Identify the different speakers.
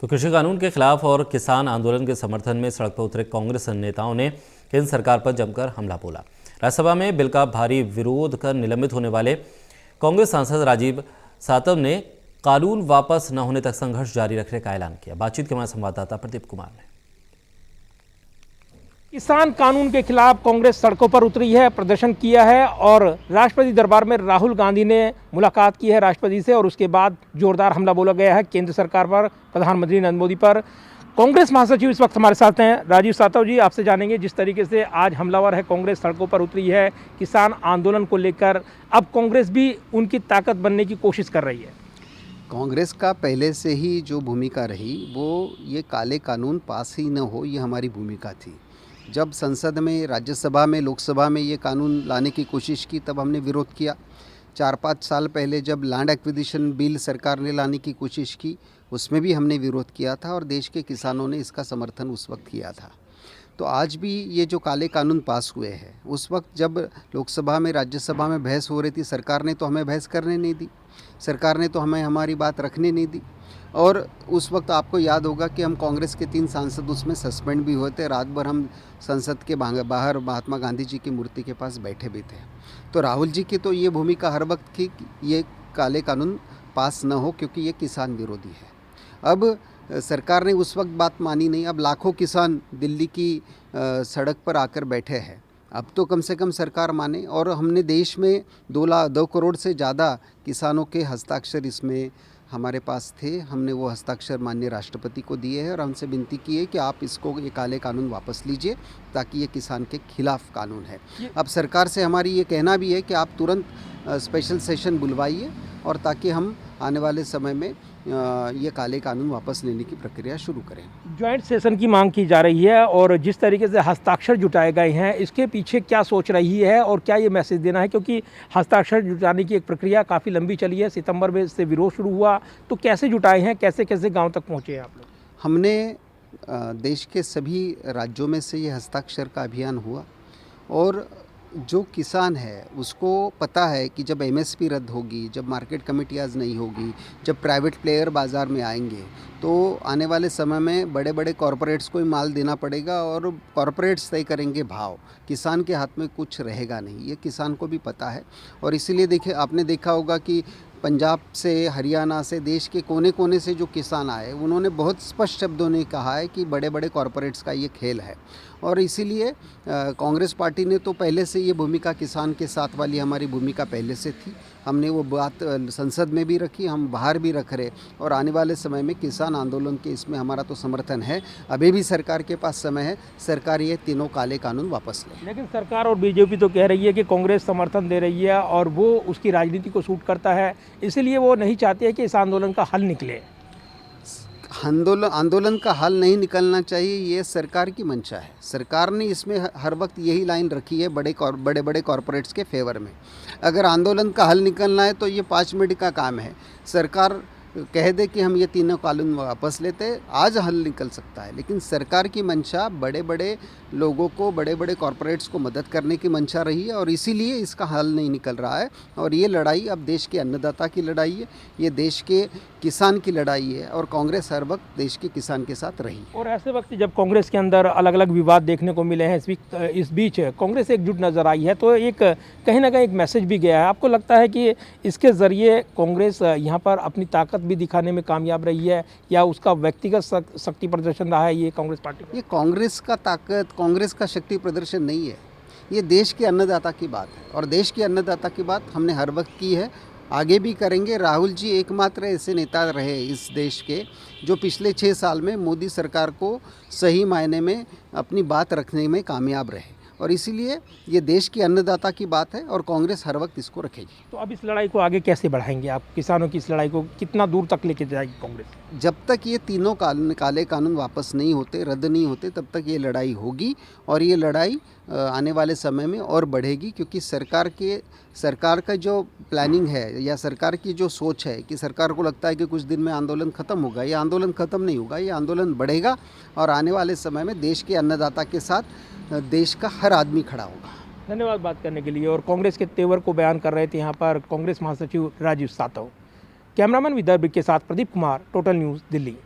Speaker 1: तो कृषि कानून के खिलाफ और किसान आंदोलन के समर्थन में सड़क पर उतरे कांग्रेस नेताओं ने केंद्र सरकार पर जमकर हमला बोला। राज्यसभा में बिल का भारी विरोध कर निलंबित होने वाले कांग्रेस सांसद राजीव सातव ने कानून वापस न होने तक संघर्ष जारी रखने का ऐलान किया। बातचीत के हमारे संवाददाता प्रदीप कुमार ने।
Speaker 2: किसान कानून के खिलाफ कांग्रेस सड़कों पर उतरी है, प्रदर्शन किया है और राष्ट्रपति दरबार में राहुल गांधी ने मुलाकात की है राष्ट्रपति से और उसके बाद जोरदार हमला बोला गया है केंद्र सरकार पर, प्रधानमंत्री नरेंद्र मोदी पर। कांग्रेस महासचिव इस वक्त हमारे साथ हैं। राजीव सातव जी, आपसे जानेंगे जिस तरीके से आज हमलावर है कांग्रेस सड़कों पर उतरी है किसान आंदोलन को लेकर, अब कांग्रेस भी उनकी ताकत बनने की कोशिश कर रही है।
Speaker 3: कांग्रेस का पहले से ही जो भूमिका रही वो ये काले कानून पास ही न हो, ये हमारी भूमिका थी। जब संसद में, राज्यसभा में, लोकसभा में ये कानून लाने की कोशिश की तब हमने विरोध किया। 4-5 साल पहले जब लैंड एक्विजिशन बिल सरकार ने लाने की कोशिश की उसमें भी हमने विरोध किया था और देश के किसानों ने इसका समर्थन उस वक्त किया था। तो आज भी ये जो काले कानून पास हुए हैं, उस वक्त जब लोकसभा में, राज्यसभा में बहस हो रही थी, सरकार ने तो हमें बहस करने नहीं दी, सरकार ने तो हमें हमारी बात रखने नहीं दी। और उस वक्त आपको याद होगा कि हम कांग्रेस के 3 सांसद उसमें सस्पेंड भी हुए थे। रात भर हम संसद के बाहर महात्मा गांधी जी की मूर्ति के पास बैठे भी थे। तो राहुल जी की तो ये भूमिका हर वक्त थी कि ये काले कानून पास न हो क्योंकि ये किसान विरोधी है। अब सरकार ने उस वक्त बात मानी नहीं। अब लाखों किसान दिल्ली की सड़क पर आकर बैठे हैं। अब तो कम से कम सरकार माने। और हमने देश में 2 करोड़ से ज़्यादा किसानों के हस्ताक्षर इसमें हमारे पास थे। हमने वो हस्ताक्षर माननीय राष्ट्रपति को दिए हैं और हमसे विनती की है कि आप इसको, ये काले कानून वापस लीजिए ताकि ये किसान के खिलाफ कानून है। अब सरकार से हमारी ये कहना भी है कि आप तुरंत स्पेशल सेशन बुलवाइए और ताकि हम आने वाले समय में ये काले कानून वापस लेने की प्रक्रिया शुरू करें।
Speaker 2: ज्वाइंट सेशन की मांग की जा रही है और जिस तरीके से हस्ताक्षर जुटाए गए हैं, इसके पीछे क्या सोच रही है और क्या ये मैसेज देना है? क्योंकि हस्ताक्षर जुटाने की एक प्रक्रिया काफ़ी लंबी चली है, सितंबर में से विरोध शुरू हुआ, तो कैसे जुटाए हैं, कैसे कैसे गाँव तक पहुँचे हैं आप लोग?
Speaker 3: हमने देश के सभी राज्यों में से ये हस्ताक्षर का अभियान हुआ और जो किसान है उसको पता है कि जब एमएसपी रद्द होगी, जब मार्केट कमेटियाँ नहीं होगी, जब प्राइवेट प्लेयर बाज़ार में आएंगे तो आने वाले समय में बड़े बड़े कॉरपोरेट्स को ही माल देना पड़ेगा और कॉरपोरेट्स तय करेंगे भाव। किसान के हाथ में कुछ रहेगा नहीं, ये किसान को भी पता है। और इसीलिए देखिए, आपने देखा होगा कि पंजाब से, हरियाणा से, देश के कोने कोने से जो किसान आए उन्होंने बहुत स्पष्ट शब्दों में कहा है कि बड़े बड़े कॉरपोरेट्स का ये खेल है। और इसीलिए कांग्रेस पार्टी ने तो पहले से ये भूमिका, किसान के साथ वाली हमारी भूमिका पहले से थी। हमने वो बात संसद में भी रखी, हम बाहर भी रख रहे और आने वाले समय में किसान आंदोलन के इसमें हमारा तो समर्थन है। अभी भी सरकार के पास समय है, सरकार ये तीनों काले कानून वापस ले।
Speaker 2: लेकिन सरकार और बीजेपी तो कह रही है कि कांग्रेस समर्थन दे रही है और वो उसकी राजनीति को सूट करता है, इसलिए वो नहीं चाहती है कि इस आंदोलन का हल निकले।
Speaker 3: आंदोलन का हल नहीं निकलना चाहिए, ये सरकार की मंशा है। सरकार ने इसमें हर वक्त यही लाइन रखी है बड़े बड़े कॉरपोरेट्स के फेवर में। अगर आंदोलन का हल निकलना है तो ये 5 मिनट का काम है। सरकार कह दे कि हम ये तीनों कानून वापस लेते, आज हल निकल सकता है। लेकिन सरकार की मंशा बड़े बड़े लोगों को, बड़े बड़े कॉरपोरेट्स को मदद करने की मंशा रही है और इसीलिए इसका हल नहीं निकल रहा है। और ये लड़ाई अब देश के अन्नदाता की लड़ाई है, ये देश के किसान की लड़ाई है और कांग्रेस हर वक्त देश के किसान के साथ रही।
Speaker 2: और ऐसे वक्त जब कांग्रेस के अंदर अलग अलग विवाद देखने को मिले हैं, इस बीच कांग्रेस एकजुट नजर आई है, तो एक कहीं ना कहीं एक मैसेज भी गया है। आपको लगता है कि इसके ज़रिए कांग्रेस यहाँ पर अपनी ताकत भी दिखाने में कामयाब रही है या उसका व्यक्तिगत शक्ति प्रदर्शन रहा है ये कांग्रेस पार्टी?
Speaker 3: ये कांग्रेस का ताकत, कांग्रेस का शक्ति प्रदर्शन नहीं है, ये देश के अन्नदाता की बात है और देश के अन्नदाता की बात हमने हर वक्त की है, आगे भी करेंगे। राहुल जी एकमात्र ऐसे नेता रहे इस देश के जो पिछले 6 साल में मोदी सरकार को सही मायने में अपनी बात रखने में कामयाब रहे और इसीलिए ये देश की अन्नदाता की बात है और कांग्रेस हर वक्त इसको रखेगी।
Speaker 2: तो अब इस लड़ाई को आगे कैसे बढ़ाएंगे आप? किसानों की इस लड़ाई को कितना दूर तक लेके जाएगी कांग्रेस?
Speaker 3: जब तक ये तीनों काले कानून वापस नहीं होते, रद्द नहीं होते, तब तक ये लड़ाई होगी और ये लड़ाई आने वाले समय में और बढ़ेगी क्योंकि सरकार का जो प्लानिंग है या सरकार की जो सोच है कि सरकार को लगता है कि कुछ दिन में आंदोलन ख़त्म होगा, ये आंदोलन ख़त्म नहीं होगा, ये आंदोलन बढ़ेगा और आने वाले समय में देश के अन्नदाता के साथ देश का हर आदमी खड़ा होगा।
Speaker 2: धन्यवाद बात करने के लिए। और कांग्रेस के तेवर को बयान कर रहे थे यहाँ पर कांग्रेस महासचिव राजीव सातव। कैमरामैन विदर्भ के साथ प्रदीप कुमार, टोटल न्यूज़, दिल्ली।